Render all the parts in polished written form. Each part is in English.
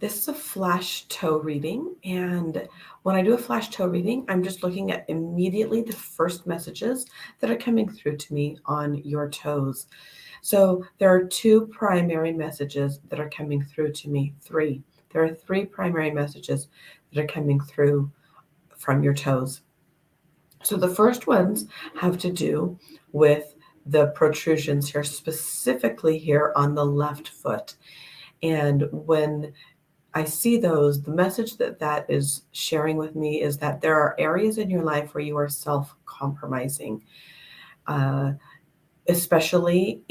This is a flash toe reading, and when I do a flash toe reading, I'm just looking at immediately the first messages that are coming through to me on your toes. So there are two primary messages that are coming through to me. Three. There are three primary messages that are coming through from your toes. So the first ones have to do with the protrusions here, specifically here on the left foot. And when I see those, the message that that is sharing with me is that there are areas in your life where you are self-compromising, uh, especially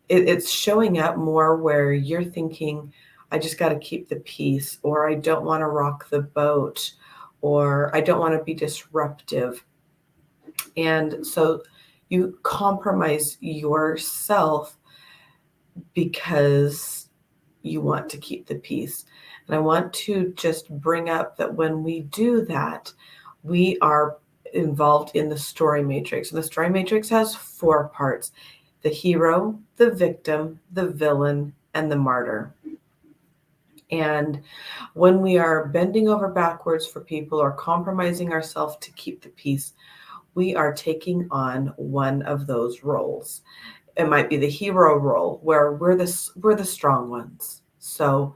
it's showing up more where you're thinking, I just got to keep the peace, or I don't want to rock the boat, or I don't want to be disruptive. And so you compromise yourself because you want to keep the peace. And I want to just bring up that when we do that, we are involved in the story matrix. And the story matrix has four parts: the hero, the victim, the villain, and the martyr. And when we are bending over backwards for people or compromising ourselves to keep the peace, we are taking on one of those roles. It might be the hero role where we're the strong ones. So,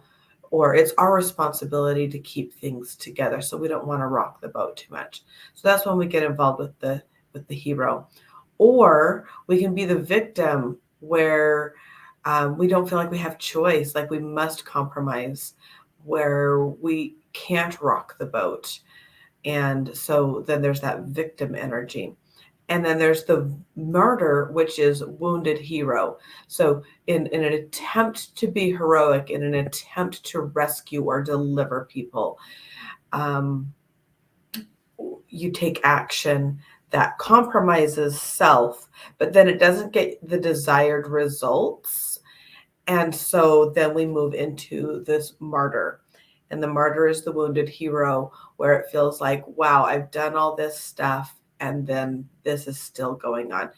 or it's our responsibility to keep things together. So we don't want to rock the boat too much. So that's when we get involved with the hero. Or we can be the victim where we don't feel like we have choice, like we must compromise, where we can't rock the boat. And so then there's that victim energy. And then there's the martyr, which is wounded hero. So in an attempt to be heroic, in an attempt to rescue or deliver people, um, you take action that compromises self, but then it doesn't get the desired results. And so then we move into this martyr. And the martyr is the wounded hero, where it feels like, wow, I've done all this stuff, and then this is still going on.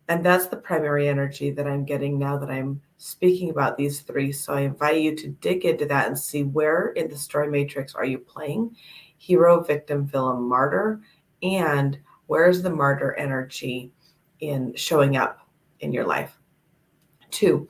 And that's the primary energy that I'm getting now that I'm speaking about these three. So I invite you to dig into that and see where in the story matrix are you playing hero, victim, villain, martyr, and where's the martyr energy in showing up in your life. Two,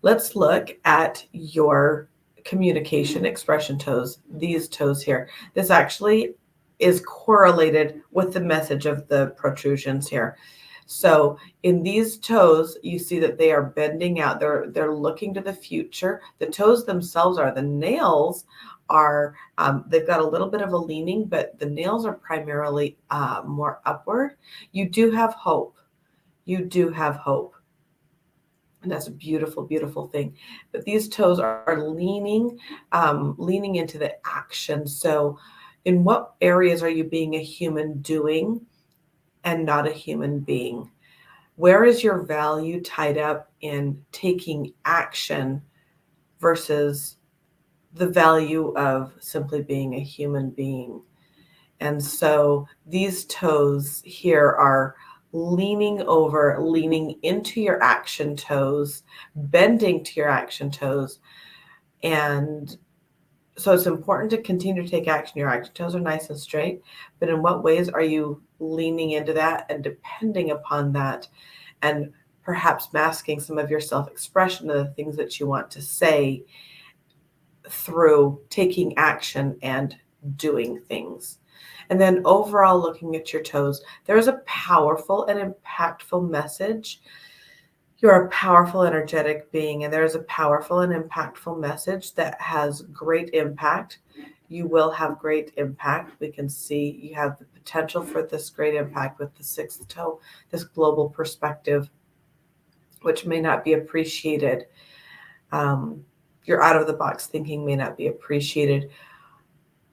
let's look at your communication expression toes, these toes here. This actually is correlated with the message of the protrusions here. So in these toes, you see that they are bending out. They're looking to the future. The toes themselves are. The nails are, they've got a little bit of a leaning, but the nails are primarily more upward. You do have hope. You do have hope. And that's a beautiful, beautiful thing. But these toes are leaning, leaning into the action. So in what areas are you being a human doing and not a human being? Where is your value tied up in taking action versus the value of simply being a human being? And so these toes here are leaning over, leaning into your action toes, bending to your action toes. And so it's important to continue to take action. Your action toes are nice and straight, but in what ways are you leaning into that and depending upon that, and perhaps masking some of your self-expression of the things that you want to say through taking action and doing things. And then overall, looking at your toes, there's a powerful and impactful message. You're a powerful, energetic being, and there's a powerful and impactful message that has great impact. You will have great impact. We can see you have the potential for this great impact with the sixth toe, this global perspective, which may not be appreciated. Your out of the box thinking may not be appreciated.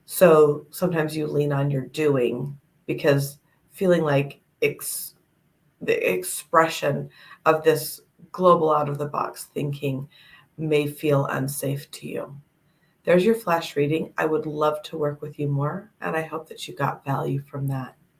So sometimes you lean on your doing because feeling like the expression of this global out of the box thinking may feel unsafe to you. There's your flash reading. I would love to work with you more, and I hope that you got value from that.